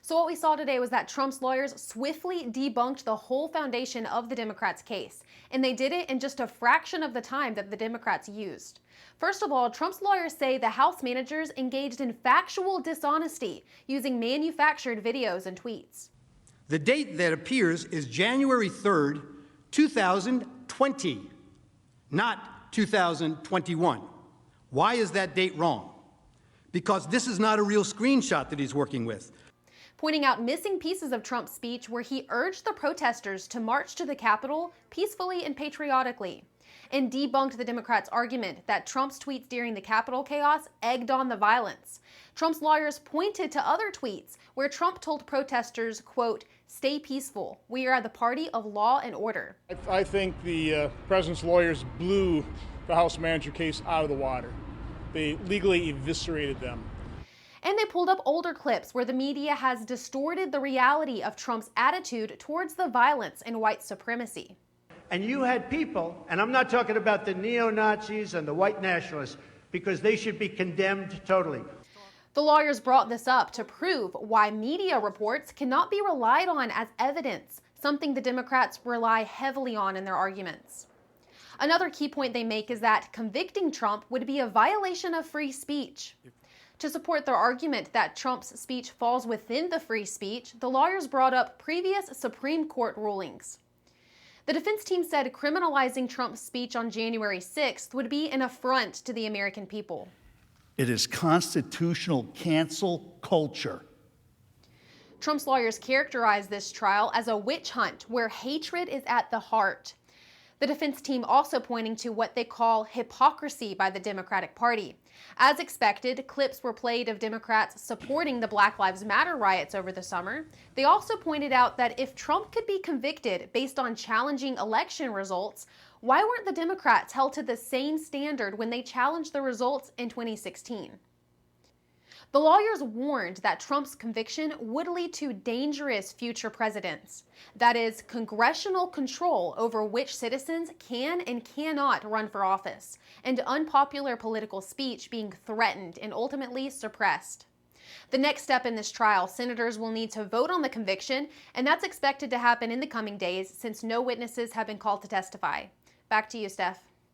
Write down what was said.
So what we saw today was that Trump's lawyers swiftly debunked the whole foundation of the Democrats' case, and they did it in just a fraction of the time that the Democrats used. First of all, Trump's lawyers say the House managers engaged in factual dishonesty using manufactured videos and tweets. The date that appears is January 3rd, 2020, not 2021. Why is that date wrong? Because this is not a real screenshot that he's working with. Pointing out missing pieces of Trump's speech where he urged the protesters to march to the Capitol peacefully and patriotically, and debunked the Democrats' argument that Trump's tweets during the Capitol chaos egged on the violence. Trump's lawyers pointed to other tweets where Trump told protesters, quote, "Stay peaceful. We are the party of law and order." I think the president's lawyers blew the House manager case out of the water. They legally eviscerated them. And they pulled up older clips where the media has distorted the reality of Trump's attitude towards the violence and white supremacy. And you had people, and I'm not talking about the neo-Nazis and the white nationalists, because they should be condemned totally. The lawyers brought this up to prove why media reports cannot be relied on as evidence, something the Democrats rely heavily on in their arguments. Another key point they make is that convicting Trump would be a violation of free speech. To support their argument that Trump's speech falls within the free speech, the lawyers brought up previous Supreme Court rulings. The defense team said criminalizing Trump's speech on January 6th would be an affront to the American people. It is constitutional cancel culture. Trump's lawyers characterized this trial as a witch hunt where hatred is at the heart. The defense team also pointing to what they call hypocrisy by the Democratic Party. As expected, clips were played of Democrats supporting the Black Lives Matter riots over the summer. They also pointed out that if Trump could be convicted based on challenging election results, why weren't the Democrats held to the same standard when they challenged the results in 2016? The lawyers warned that Trump's conviction would lead to dangerous future presidents. That is, congressional control over which citizens can and cannot run for office, and unpopular political speech being threatened and ultimately suppressed. The next step in this trial, senators will need to vote on the conviction, and that's expected to happen in the coming days since no witnesses have been called to testify. Back to you, Steph.